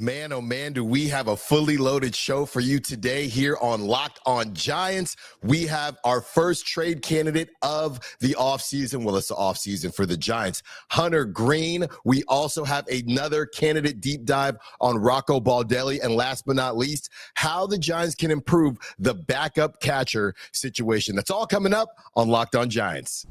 Man, oh man, do we have a fully loaded show for you today here on Locked On Giants. We have our first trade candidate of the offseason. Well, it's the offseason for the Giants, Hunter Greene. We also have another candidate deep dive on Rocco Baldelli. And last but not least, how the Giants can improve the backup catcher situation. That's all coming up on Locked On Giants.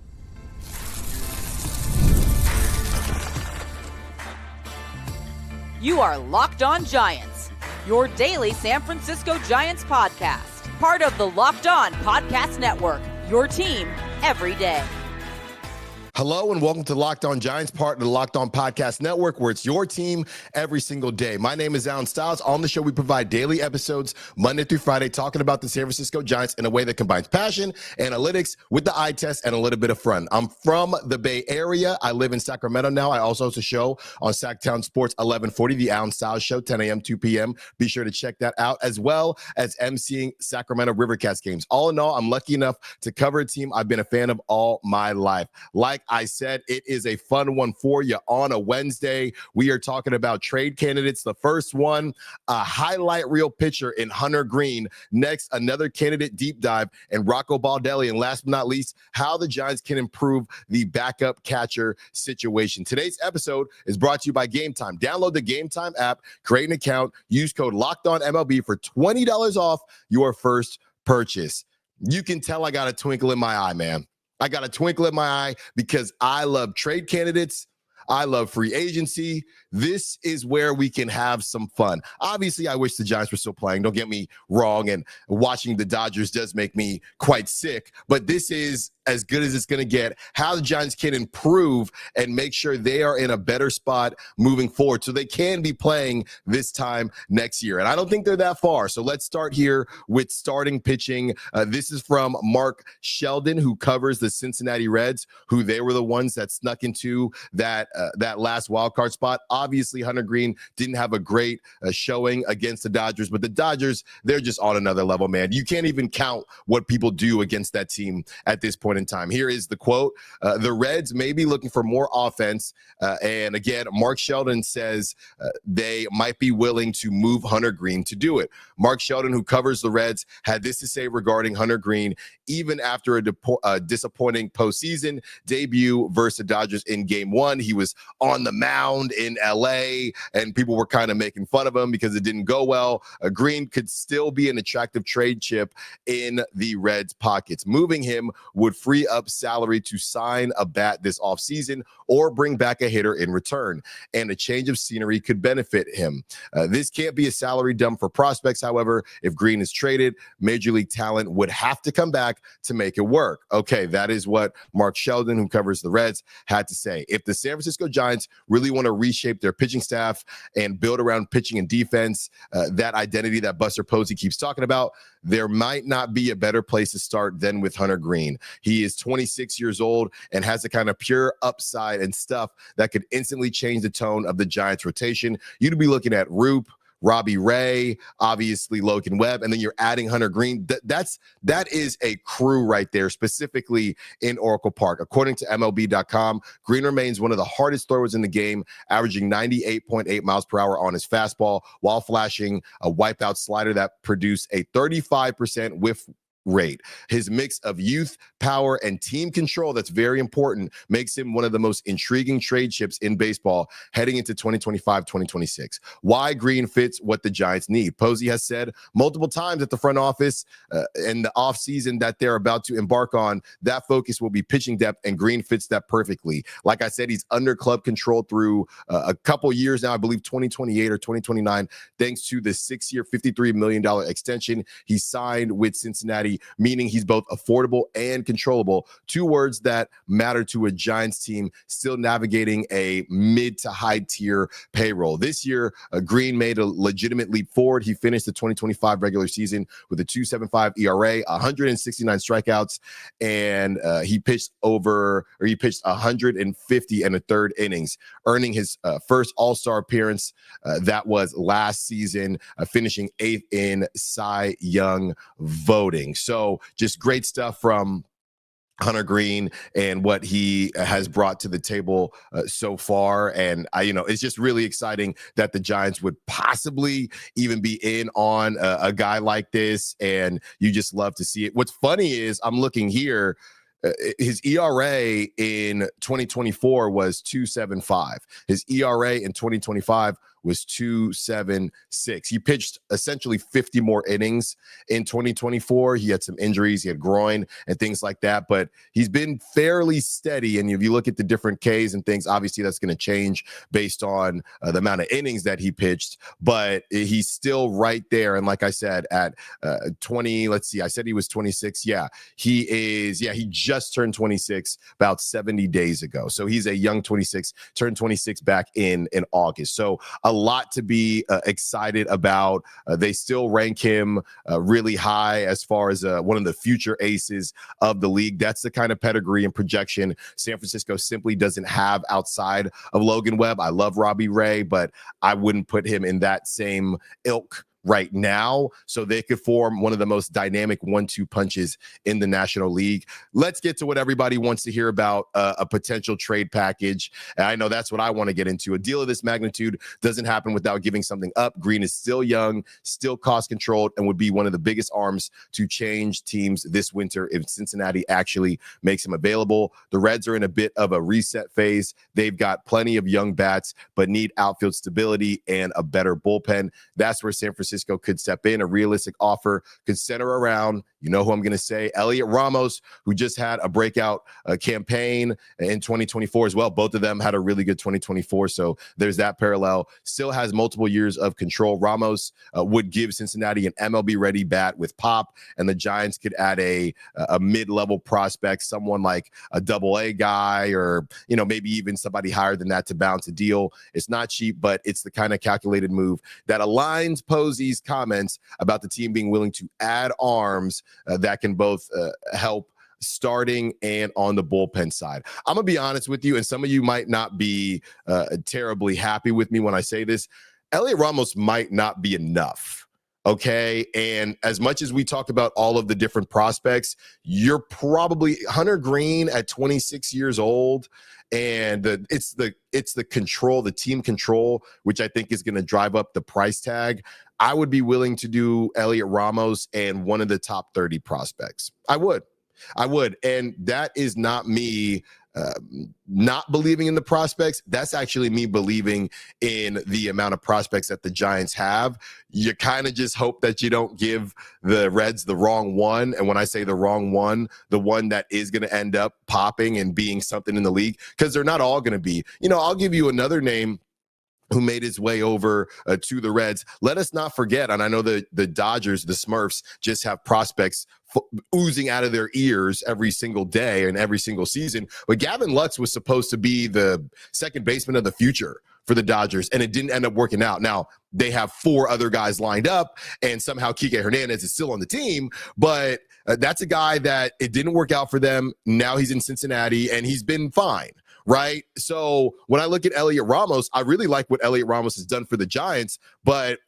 You are Locked On Giants, your daily San Francisco Giants podcast. Part of the Locked On Podcast Network, your team every day. Hello and welcome to Locked On Giants, part of the Locked On Podcast Network, where it's your team every single day. My name is Alan Stiles. On the show, we provide daily episodes Monday through Friday, talking about the San Francisco Giants in a way that combines passion, analytics with the eye test, and a little bit of fun. I'm from the Bay Area. I live in Sacramento now. I also host a show on Sacktown Sports 1140, the Alan Stiles Show, 10 a.m., 2 p.m. Be sure to check that out, as well as emceeing Sacramento Rivercats games. All in all, I'm lucky enough to cover a team I've been a fan of all my life. Like I said, it is a fun one for you on a Wednesday. We are talking about trade candidates. The first one, a highlight reel pitcher in Hunter Greene. Next, another candidate deep dive and Rocco Baldelli. And last but not least, how the Giants can improve the backup catcher situation. Today's episode is brought to you by Game Time. Download the Game Time app, create an account, use code LOCKEDONMLB for $20 off your first purchase. You can tell I got a twinkle in my eye, man. I got a twinkle in my eye because I love trade candidates. I love free agency. This is where we can have some fun. Obviously, I wish the Giants were still playing. Don't get me wrong. And watching the Dodgers does make me quite sick. But this is as good as it's going to get. How the Giants can improve and make sure they are in a better spot moving forward so they can be playing this time next year. And I don't think they're that far. So let's start here with starting pitching. This is from Mark Sheldon, who covers the Cincinnati Reds, who they were the ones that snuck into that last wild card spot. Obviously, Hunter Greene didn't have a great showing against the Dodgers, but the Dodgers, they're just on another level, man. You can't even count what people do against that team at this point in time. Here is the quote. The Reds may be looking for more offense. And again, Mark Sheldon says they might be willing to move Hunter Greene to do it. Mark Sheldon, who covers the Reds, had this to say regarding Hunter Greene, even after a disappointing postseason debut versus the Dodgers in Game 1. He was on the mound in LA, and people were kind of making fun of him because it didn't go well. Greene could still be an attractive trade chip in the Reds' pockets. Moving him would free up salary to sign a bat this offseason or bring back a hitter in return, and a change of scenery could benefit him. This can't be a salary dump for prospects, however. If Greene is traded, Major League talent would have to come back to make it work. Okay, that is what Mark Sheldon, who covers the Reds, had to say. If the San Francisco Giants really want to reshape their pitching staff and build around pitching and defense, that identity that Buster Posey keeps talking about, there might not be a better place to start than with Hunter Greene. He is 26 years old and has the kind of pure upside and stuff that could instantly change the tone of the Giants rotation. You'd be looking at Roop, Robbie Ray, obviously Logan Webb, and then you're adding Hunter Greene. That is a crew right there, specifically in Oracle Park. According to MLB.com, Greene remains one of the hardest throwers in the game, averaging 98.8 miles per hour on his fastball while flashing a wipeout slider that produced a 35% whiff rate. His mix of youth, power, and team control, that's very important, makes him one of the most intriguing trade chips in baseball heading into 2025-2026. Why Greene fits what the Giants need. Posey has said multiple times at the front office in the offseason that they're about to embark on, that focus will be pitching depth, and Greene fits that perfectly. Like I said, he's under club control through a couple years now, I believe 2028 or 2029, thanks to the 6-year, $53 million extension he signed with Cincinnati, meaning he's both affordable and controllable. Two words that matter to a Giants team still navigating a mid to high tier payroll. This year, Greene made a legitimate leap forward. He finished the 2025 regular season with a 2.75 ERA, 169 strikeouts, and he pitched 150 and a third innings, earning his first All-Star appearance. That was last season, finishing 8th in Cy Young voting. So just great stuff from Hunter Greene and what he has brought to the table so far. And it's just really exciting that the Giants would possibly even be in on a guy like this. And you just love to see it. What's funny is I'm looking here. His ERA in 2024 was 2.75. His ERA in 2025 was 2.76. He pitched essentially 50 more innings in 2024. He had some injuries, he had groin and things like that, but he's been fairly steady. And if you look at the different Ks and things, obviously that's going to change based on the amount of innings that he pitched, but he's still right there. And like I said, at 20, let's see, I said he was 26. Yeah, he is. Yeah, he just turned 26 about 70 days ago. So he's a young 26, turned 26 back in August. So a lot to be excited about. They still rank him really high as far as one of the future aces of the league. That's the kind of pedigree and projection San Francisco simply doesn't have outside of Logan Webb. I love Robbie Ray, but I wouldn't put him in that same ilk right now. So they could form one of the most dynamic 1-2 punches in the National League. Let's get to what everybody wants to hear about, a potential trade package. And I know that's what I want to get into. A deal of this magnitude doesn't happen without giving something up. Greene is still young, still cost controlled, and would be one of the biggest arms to change teams this winter if Cincinnati actually makes him available. The Reds are in a bit of a reset phase. They've got plenty of young bats, but need outfield stability and a better bullpen. That's where San Francisco could step in. A realistic offer could center around, you know who I'm going to say, Elliot Ramos, who just had a breakout campaign in 2024 as well. Both of them had a really good 2024. So there's that parallel. Still has multiple years of control. Ramos would give Cincinnati an MLB ready bat with pop, and the Giants could add a mid-level prospect, someone like a AA guy, or maybe even somebody higher than that to bounce a deal. It's not cheap, but it's the kind of calculated move that aligns Posey's comments about the team being willing to add arms that can both help starting and on the bullpen side. I'm gonna be honest with you, and some of you might not be terribly happy with me when I say this. Elliot Ramos might not be enough. Okay. And as much as we talk about all of the different prospects, you're probably Hunter Greene at 26 years old. And it's the control, the team control, which I think is going to drive up the price tag. I would be willing to do Elliot Ramos and one of the top 30 prospects. I would. And that is not me not believing in the prospects. That's actually me believing in the amount of prospects that the Giants have. You kind of just hope that you don't give the Reds the wrong one. And when I say the wrong one, the one that is going to end up popping and being something in the league, because they're not all going to be. I'll give you another name who made his way over to the Reds. Let us not forget, and I know the Dodgers, the Smurfs, just have prospects oozing out of their ears every single day and every single season. But Gavin Lux was supposed to be the second baseman of the future for the Dodgers, and it didn't end up working out. Now, they have 4 other guys lined up, and somehow Kike Hernandez is still on the team, but that's a guy that it didn't work out for them. Now he's in Cincinnati, and he's been fine. Right. So when I look at Elliot Ramos, I really like what Elliot Ramos has done for the Giants, but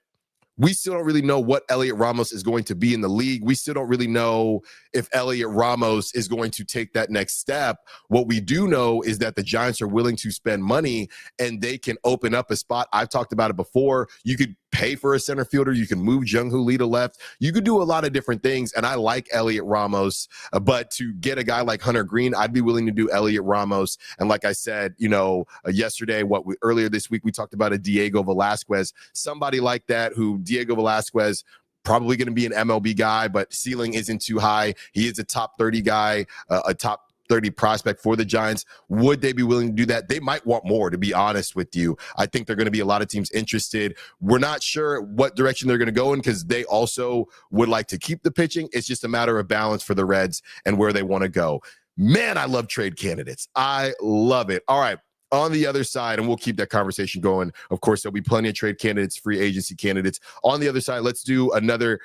we still don't really know what Elliot Ramos is going to be in the league. We still don't really know if Elliot Ramos is going to take that next step. What we do know is that the Giants are willing to spend money and they can open up a spot. I've talked about it before. You could pay for a center fielder. You can move Jung-Hoo Lee to left. You could do a lot of different things. And I like Elliot Ramos, but to get a guy like Hunter Greene, I'd be willing to do Elliot Ramos. And like I said, yesterday, earlier this week, we talked about a Diego Velasquez, somebody like that who Diego Velasquez, probably going to be an MLB guy, but ceiling isn't too high. He is a top 30 guy, a top 30 prospect for the Giants. Would they be willing to do that? They might want more, to be honest with you. I think there are going to be a lot of teams interested. We're not sure what direction they're going to go in because they also would like to keep the pitching. It's just a matter of balance for the Reds and where they want to go. Man, I love trade candidates. I love it. All right. On the other side, and we'll keep that conversation going. Of course, there'll be plenty of trade candidates, free agency candidates. On the other side, let's do another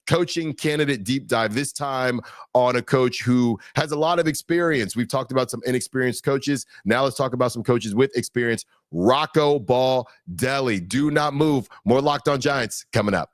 coaching candidate deep dive, this time on a coach who has a lot of experience. We've talked about some inexperienced coaches. Now let's talk about some coaches with experience. Rocco Baldelli. Do not move. More Locked On Giants coming up.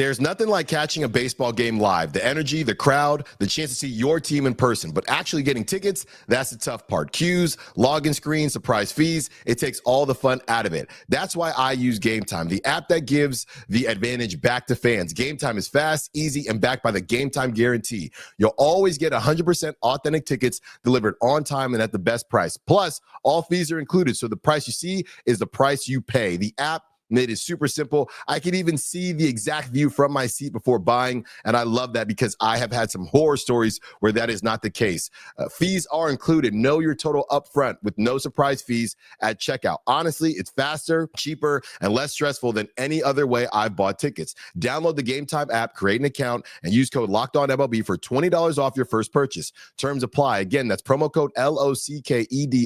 There's nothing like catching a baseball game live. The energy, the crowd, the chance to see your team in person. But actually getting tickets, that's the tough part. Queues, login screens, surprise fees, it takes all the fun out of it. That's why I use Game Time, the app that gives the advantage back to fans. Game Time is fast, easy, and backed by the Game Time guarantee. You'll always get 100% authentic tickets delivered on time and at the best price. Plus, all fees are included, so the price you see is the price you pay. The app made it super simple. I could even see the exact view from my seat before buying, and I love that because I have had some horror stories where that is not the case. Fees are included. Know your total upfront with no surprise fees at checkout. Honestly, it's faster, cheaper, and less stressful than any other way I've bought tickets. Download the Game Time app, create an account, and use code LOCKEDONMLB for $20 off your first purchase. Terms apply. Again, that's promo code LOCKEDONMLB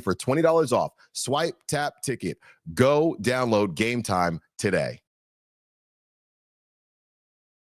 for $20 off. Swipe, tap, ticket. Go download Game Time today.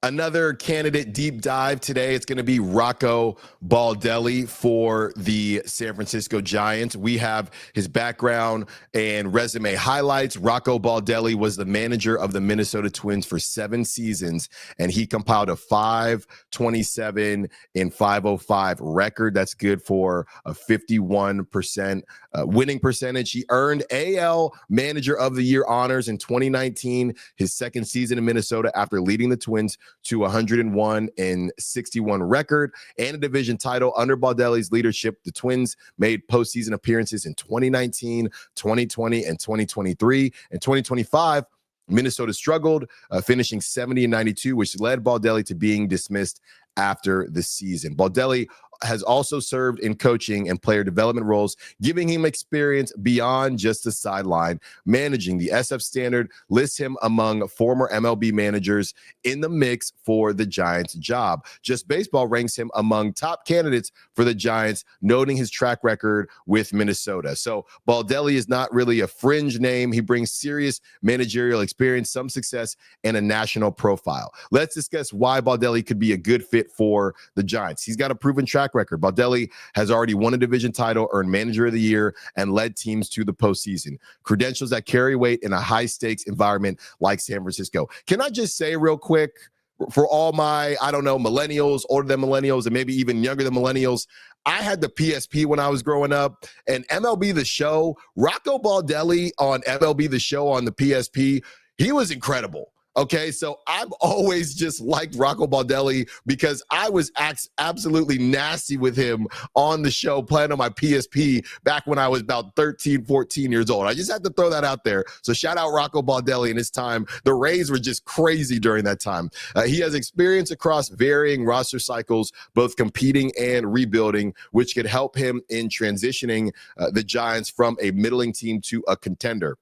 Another candidate deep dive today. It's going to be Rocco Baldelli for the San Francisco Giants. We have his background and resume highlights. Rocco Baldelli was the manager of the Minnesota Twins for 7 seasons, and he compiled a 527 and 505 record. That's good for a 51% winning percentage. He earned AL Manager of the Year honors in 2019, his second season in Minnesota after leading the Twins to 101 and 61 record and a division title. Under Baldelli's leadership, the Twins made postseason appearances in 2019, 2020, and 2023. In 2025, Minnesota struggled, finishing 70 and 92, which led Baldelli to being dismissed after the season. Baldelli has also served in coaching and player development roles, giving him experience beyond just the sideline. Managing the SF Standard lists him among former MLB managers in the mix for the Giants job. Just Baseball ranks him among top candidates for the Giants, noting his track record with Minnesota. So Baldelli is not really a fringe name. He brings serious managerial experience, some success, and a national profile. Let's discuss why Baldelli could be a good fit for the Giants. He's got a proven track record. Baldelli has already won a division title, earned Manager of the Year, and led teams to the postseason. Credentials that carry weight in a high-stakes environment like San Francisco. Can I just say real quick, for all my, millennials, older than millennials, and maybe even younger than millennials, I had the PSP when I was growing up, and MLB The Show, Rocco Baldelli on MLB The Show on the PSP, he was incredible. Okay, so I've always just liked Rocco Baldelli because I was absolutely nasty with him on the show playing on my PSP back when I was about 13, 14 years old. I just had to throw that out there. So shout out Rocco Baldelli in his time. The Rays were just crazy during that time. He has experience across varying roster cycles, both competing and rebuilding, which could help him in transitioning the Giants from a middling team to a contender.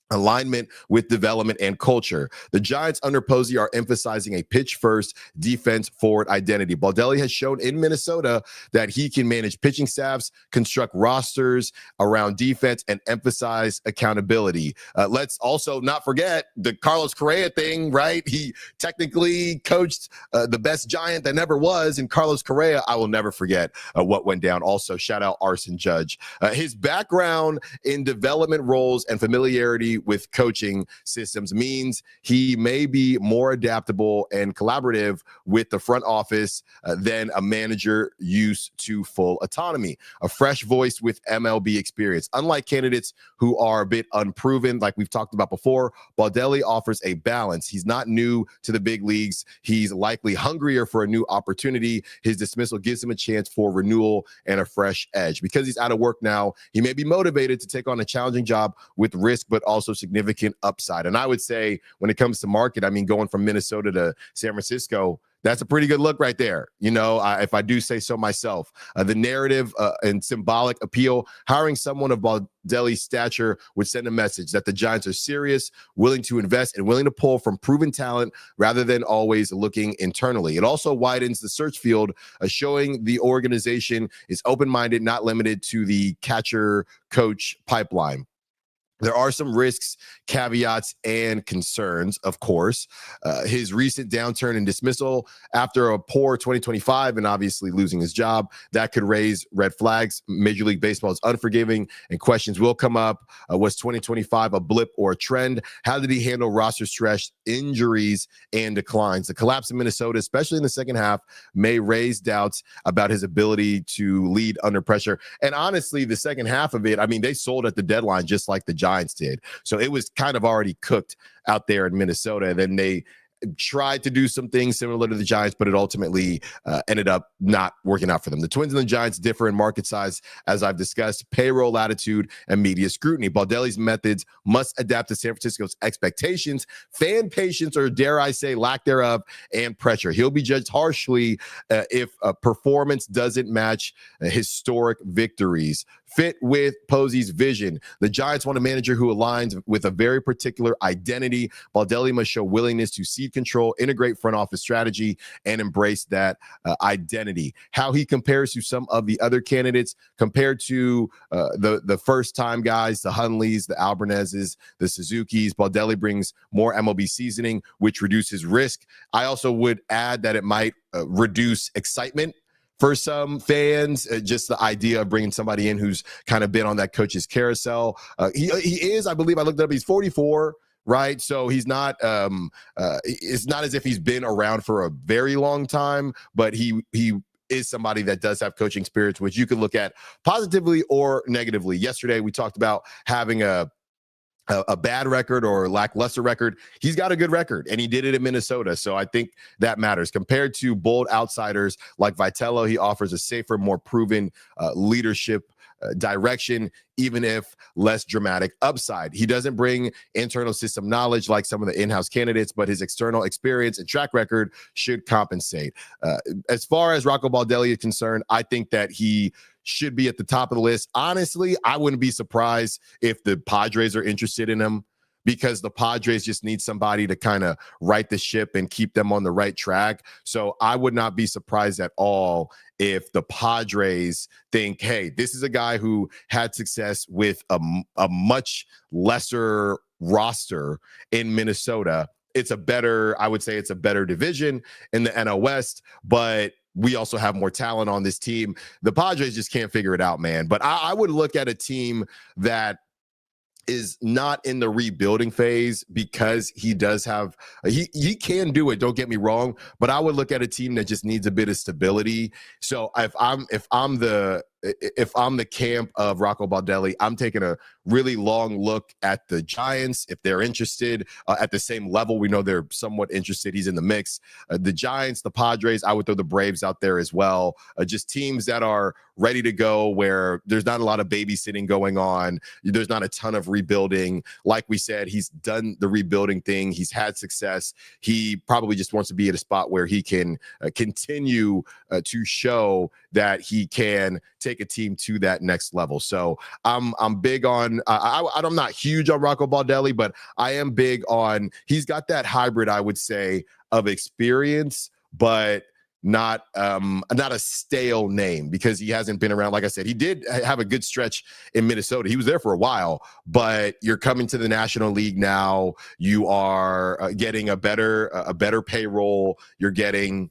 Alignment with development and culture. The Giants under Posey are emphasizing a pitch-first, defense-forward identity. Baldelli has shown in Minnesota that he can manage pitching staffs, construct rosters around defense, and emphasize accountability. Let's also not forget the Carlos Correa thing, right? He technically coached the best Giant that never was, and Carlos Correa, I will never forget what went down. Also, shout out Arson Judge. His background in development roles and familiarity with coaching systems means he may be more adaptable and collaborative with the front office than a manager used to full autonomy. A fresh voice with MLB experience. Unlike candidates who are a bit unproven, like we've talked about before, Baldelli offers a balance. He's not new to the big leagues. He's likely hungrier for a new opportunity. His dismissal gives him a chance for renewal and a fresh edge. Because he's out of work now, he may be motivated to take on a challenging job with risk, but also significant upside. And I would say when it comes to market, going from Minnesota to San Francisco, that's a pretty good look right there. If I do say so myself, the narrative and symbolic appeal, hiring someone of Baldelli's stature would send a message that the Giants are serious, willing to invest, and willing to pull from proven talent rather than always looking internally. It also widens the search field, showing the organization is open-minded, not limited to the catcher-coach pipeline. There are some risks, caveats, and concerns, of course. His recent downturn and dismissal after a poor 2025 and obviously losing his job, that could raise red flags. Major League Baseball is unforgiving and questions will come up. Was 2025 a blip or a trend? How did he handle roster stress, injuries, and declines? The collapse in Minnesota, especially in the second half, may raise doubts about his ability to lead under pressure. And honestly, the second half of it, I mean, they sold at the deadline just like the Giants did. So it was kind of already cooked out there in Minnesota. And then they tried to do some things similar to the Giants, but it ultimately ended up not working out for them. The Twins and the Giants differ in market size, as I've discussed, payroll attitude, and media scrutiny. Baldelli's methods must adapt to San Francisco's expectations, fan patience, or dare I say lack thereof, and pressure. He'll be judged harshly if a performance doesn't match historic victories. Fit with Posey's vision. The Giants want a manager who aligns with a very particular identity. Baldelli must show willingness to cede control, integrate front office strategy, and embrace that identity. How he compares to some of the other candidates compared to the first-time guys, the Hunleys, the Albernezes, the Suzukis. Baldelli brings more MLB seasoning, which reduces risk. I also would add that it might reduce excitement for some fans, just the idea of bringing somebody in who's kind of been on that coach's carousel. He is, I believe, I looked up, he's 44, right? So he's not, it's not as if he's been around for a very long time, but he is somebody that does have coaching spirits, which you can look at positively or negatively. Yesterday, we talked about having a bad record or lackluster record. He's got a good record, and he did it in Minnesota. So I think that matters. Compared to bold outsiders like Vitello, he offers a safer, more proven leadership direction, even if less dramatic upside. He doesn't bring internal system knowledge like some of the in-house candidates, but his external experience and track record should compensate. As far as Rocco Baldelli is concerned, I think that he should be at the top of the list. Honestly, I wouldn't be surprised if the Padres are interested in him, because the Padres just need somebody to kind of right the ship and keep them on the right track. So I would not be surprised at all if the Padres think, hey, this is a guy who had success with a much lesser roster in Minnesota. It's a better, I would say it's a better division in the NL West, but we also have more talent on this team. The Padres just can't figure it out, man. But I would look at a team that is not in the rebuilding phase, because he does have, he can do it, don't get me wrong, but I would look at a team that just needs a bit of stability. So if I'm the camp of Rocco Baldelli, I'm taking a really long look at the Giants. If they're interested at the same level, we know they're somewhat interested. He's in the mix. The Giants, the Padres, I would throw the Braves out there as well. Just teams that are ready to go, where there's not a lot of babysitting going on. There's not a ton of rebuilding. Like we said, he's done the rebuilding thing. He's had success. He probably just wants to be at a spot where he can continue to show that he can take a team to that next level. So I'm big on, I'm not huge on Rocco Baldelli, but I am big on, he's got that hybrid, I would say, of experience, but not a stale name, because he hasn't been around. Like I said, he did have a good stretch in Minnesota. He was there for a while, but you're coming to the National League now. You are getting a better payroll. You're getting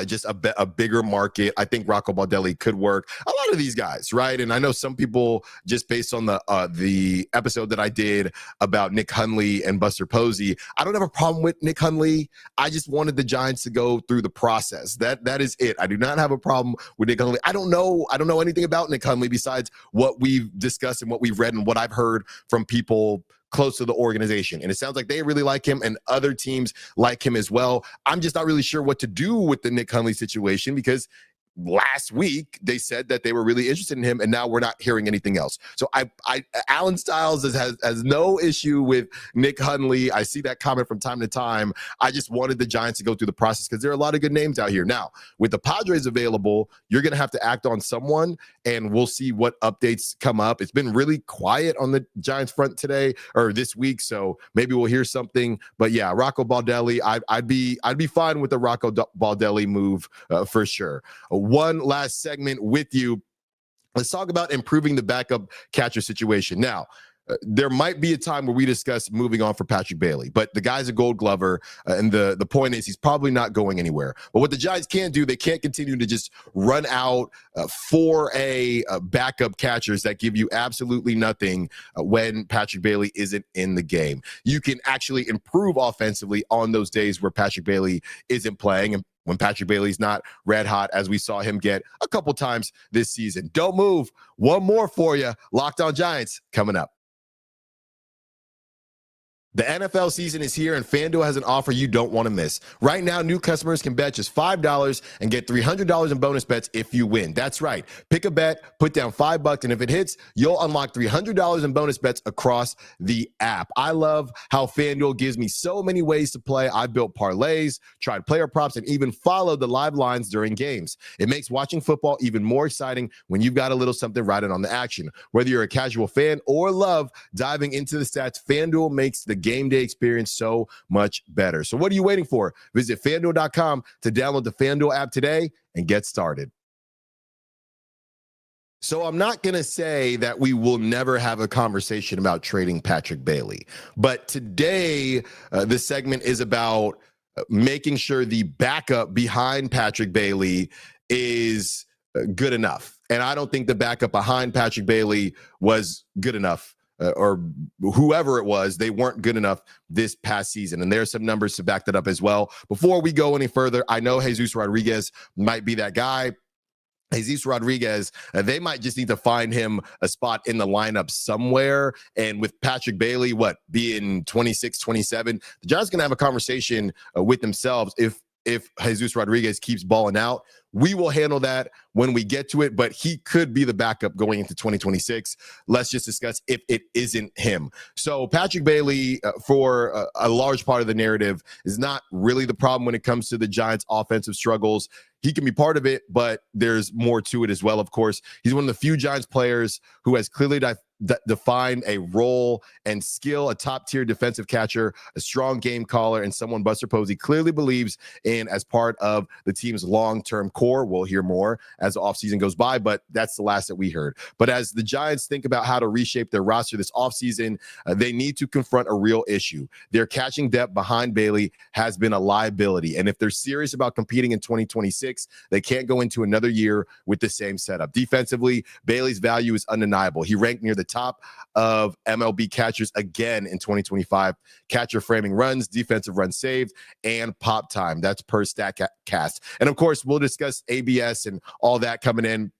just a bigger market. I think Rocco Baldelli could work. A lot of these guys, right? And I know some people, just based on the episode that I did about Nick Hundley and Buster Posey, I don't have a problem with Nick Hundley. I just wanted the Giants to go through the process. That is it. I do not have a problem with Nick Hundley. I don't know anything about Nick Hundley besides what we've discussed and what we've read and what I've heard from people close to the organization. And it sounds like they really like him, and other teams like him as well. I'm just not really sure what to do with the Nick Hundley situation, because last week they said that they were really interested in him, and now we're not hearing anything else. So Alan Stiles has no issue with Nick Hundley. I see that comment from time to time. I just wanted the Giants to go through the process, because there are a lot of good names out here. Now, with the Padres available, you're going to have to act on someone, and we'll see what updates come up. It's been really quiet on the Giants front today or this week, so maybe we'll hear something. But yeah, Rocco Baldelli, I'd be fine with the Rocco Baldelli move for sure. One last segment with you. Let's talk about improving the backup catcher situation. Now, there might be a time where we discuss moving on for Patrick Bailey, but the guy's a Gold Glover, and the point is he's probably not going anywhere. But what the Giants can't do, they can't continue to just run out 4A backup catchers that give you absolutely nothing when Patrick Bailey isn't in the game. You can actually improve offensively on those days where Patrick Bailey isn't playing, and when Patrick Bailey's not red hot, as we saw him get a couple times this season. Don't move. One more for you. Locked On Giants coming up. The NFL season is here, and FanDuel has an offer you don't want to miss. Right now, new customers can bet just $5 and get $300 in bonus bets if you win. That's right. Pick a bet, put down $5, and if it hits, you'll unlock $300 in bonus bets across the app. I love how FanDuel gives me so many ways to play. I've built parlays, tried player props, and even followed the live lines during games. It makes watching football even more exciting when you've got a little something riding on the action. Whether you're a casual fan or love diving into the stats, FanDuel makes the game day experience so much better. So what are you waiting for? Visit FanDuel.com to download the FanDuel app today and get started. So I'm not going to say that we will never have a conversation about trading Patrick Bailey, but today this segment is about making sure the backup behind Patrick Bailey is good enough. And I don't think the backup behind Patrick Bailey was good enough. Or whoever it was, they weren't good enough this past season. And there's some numbers to back that up as well. Before we go any further, I know Jesus Rodriguez might be that guy. Jesus Rodriguez, they might just need to find him a spot in the lineup somewhere. And with Patrick Bailey, being 26, 27, the Giants going to have a conversation with themselves if Jesus Rodriguez keeps balling out. We will handle that when we get to it, but he could be the backup going into 2026. Let's just discuss if it isn't him. So Patrick Bailey, for a large part of the narrative, is not really the problem when it comes to the Giants' offensive struggles. He can be part of it, but there's more to it as well, of course. He's one of the few Giants players who has clearly defined a role and skill, a top-tier defensive catcher, a strong game caller, and someone Buster Posey clearly believes in as part of the team's long-term core. We'll hear more as the offseason goes by, but that's the last that we heard. But as the Giants think about how to reshape their roster this offseason, they need to confront a real issue. Their catching depth behind Bailey has been a liability, and if they're serious about competing in 2026, they can't go into another year with the same setup. Defensively, Bailey's value is undeniable. He ranked near the top of MLB catchers again in 2025. Catcher framing runs, defensive runs saved, and pop time. That's per StatCast. And of course, we'll discuss ABS and all that coming in.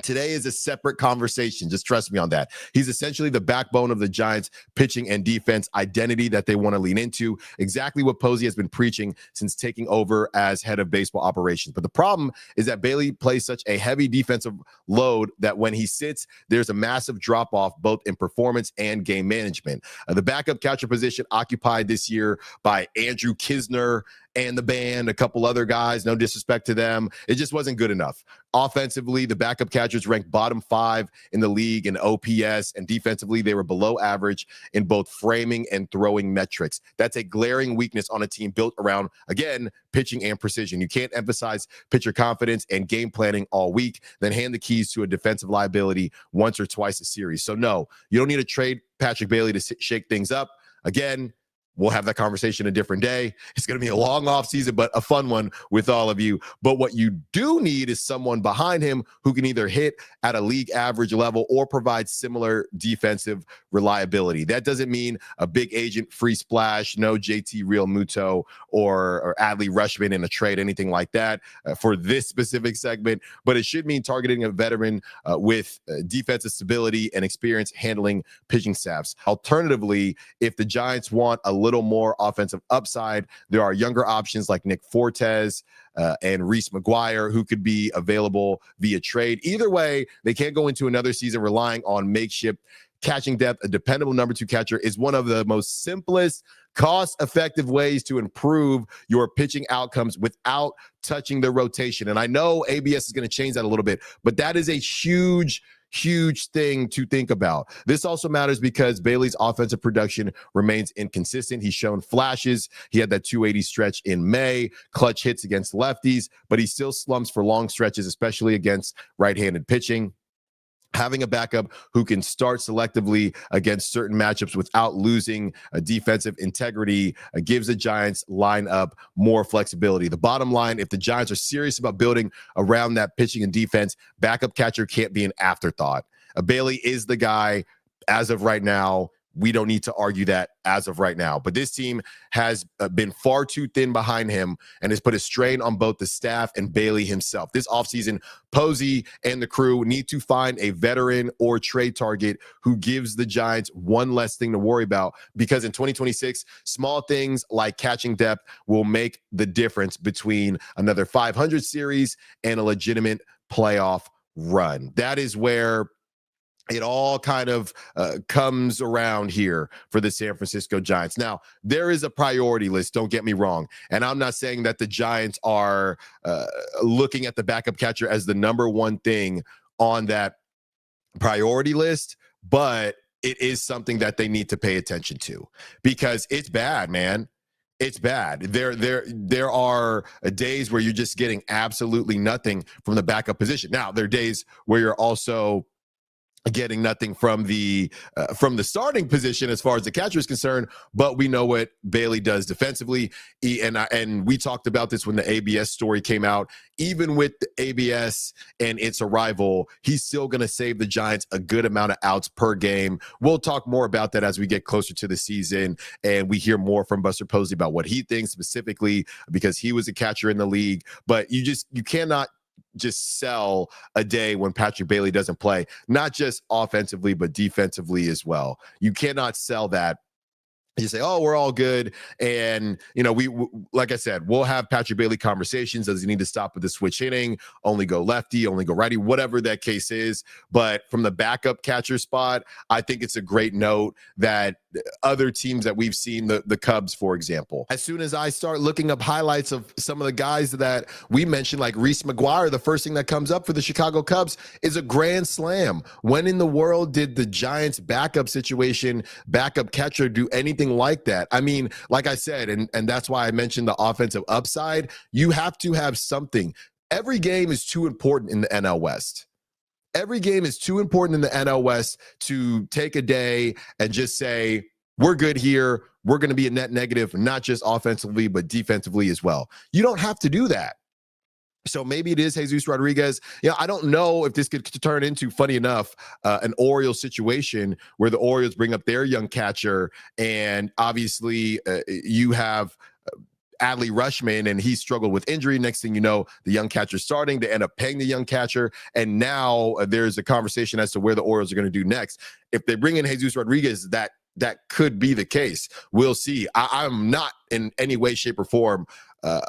Today is a separate conversation. Just trust me on that. He's essentially the backbone of the Giants' pitching and defense identity that they want to lean into. Exactly what Posey has been preaching since taking over as head of baseball operations. But the problem is that Bailey plays such a heavy defensive load that when he sits, there's a massive drop-off both in performance and game management. The backup catcher position occupied this year by Andrew Kisner and the band, a couple other guys, no disrespect to them. It just wasn't good enough. Offensively, the backup catchers ranked bottom 5 in the league in OPS, and defensively, they were below average in both framing and throwing metrics. That's a glaring weakness on a team built around, again, pitching and precision. You can't emphasize pitcher confidence and game planning all week, then hand the keys to a defensive liability once or twice a series. So no, you don't need to trade Patrick Bailey to shake things up. Again, we'll have that conversation a different day. It's going to be a long offseason, but a fun one with all of you. But what you do need is someone behind him who can either hit at a league average level or provide similar defensive reliability. That doesn't mean a big agent free splash, no JT Real Muto or Adley Rutschman in a trade, anything like that for this specific segment. But it should mean targeting a veteran with defensive stability and experience handling pitching staffs. Alternatively, if the Giants want a little more offensive upside, there are younger options like Nick Fortes and Reese McGuire who could be available via trade. Either way, they can't go into another season relying on makeshift catching depth. A dependable number 2 catcher is one of the most simplest, cost-effective ways to improve your pitching outcomes without touching the rotation. And I know ABS is going to change that a little bit, but that is a huge thing to think about. This also matters because Bailey's offensive production remains inconsistent. He's shown flashes. He had that 280 stretch in May, clutch hits against lefties, but he still slumps for long stretches, especially against right-handed pitching. having a backup who can start selectively against certain matchups without losing a defensive integrity gives the Giants lineup more flexibility. The bottom line, if the Giants are serious about building around that pitching and defense, backup catcher can't be an afterthought. Bailey is the guy as of right now. We don't need to argue that as of right now. But this team has been far too thin behind him and has put a strain on both the staff and Bailey himself. This offseason, Posey and the crew need to find a veteran or trade target who gives the Giants one less thing to worry about, because in 2026, small things like catching depth will make the difference between another 500 series and a legitimate playoff run. That is where it all kind of comes around here for the San Francisco Giants. Now, there is a priority list, don't get me wrong. And I'm not saying that the Giants are looking at the backup catcher as the number one thing on that priority list, but it is something that they need to pay attention to, because it's bad, man. It's bad. There are days where you're just getting absolutely nothing from the backup position. Now, there are days where you're also getting nothing from the starting position as far as the catcher is concerned, but we know what Bailey does defensively. And we talked about this when the ABS story came out. Even with the ABS and its arrival, he's still going to save the Giants a good amount of outs per game. We'll talk more about that as we get closer to the season and we hear more from Buster Posey about what he thinks specifically, because he was a catcher in the league. But you cannot just sell a day when Patrick Bailey doesn't play, not just offensively, but defensively as well. You cannot sell that. You say, oh, we're all good. And, we like I said, we'll have Patrick Bailey conversations. Does he need to stop with the switch hitting, only go lefty, only go righty, whatever that case is. But from the backup catcher spot, I think it's a great note that other teams that we've seen, the Cubs, for example, as soon as I start looking up highlights of some of the guys that we mentioned, like Reese McGuire, the first thing that comes up for the Chicago Cubs is a grand slam. When in the world did the Giants backup catcher do anything like that? I mean, like I said, and that's why I mentioned the offensive upside. You have to have something. Every game is too important in the NL West. Every game is too important in the NL West to take a day and just say, we're good here. We're going to be a net negative, not just offensively, but defensively as well. You don't have to do that. So maybe it is Jesus Rodriguez. I don't know if this could turn into, funny enough, an Orioles situation where the Orioles bring up their young catcher, and obviously you have Adley Rutschman, and he struggled with injury. Next thing you know, the young catcher starting. They end up paying the young catcher, and now there's a conversation as to where the Orioles are going to do next. If they bring in Jesus Rodriguez, that could be the case. We'll see. I'm not in any way, shape, or form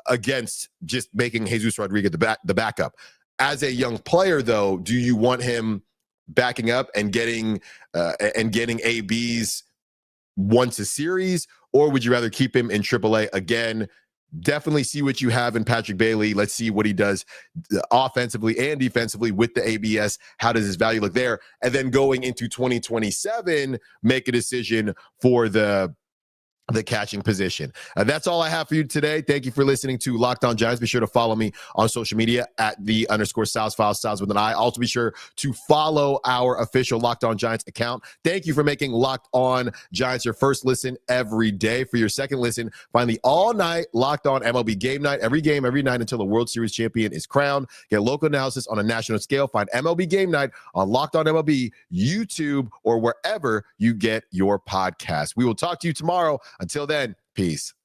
against just making Jesus Rodriguez the backup. As a young player, though, do you want him backing up and getting ABs once a series, or would you rather keep him in AAA? Again, definitely see what you have in Patrick Bailey. Let's see what he does offensively and defensively with the ABS. How does his value look there? And then going into 2027, make a decision for the catching position. That's all I have for you today. Thank you for listening to Locked On Giants. Be sure to follow me on social media at @_Styles Files, Styles with an I. Also be sure to follow our official Locked On Giants account. Thank you for making Locked On Giants your first listen every day. For your second listen, find the all-night Locked On MLB Game Night. Every game, every night until the World Series champion is crowned. Get local analysis on a national scale. Find MLB Game Night on Locked On MLB, YouTube, or wherever you get your podcasts. We will talk to you tomorrow. Until then, peace.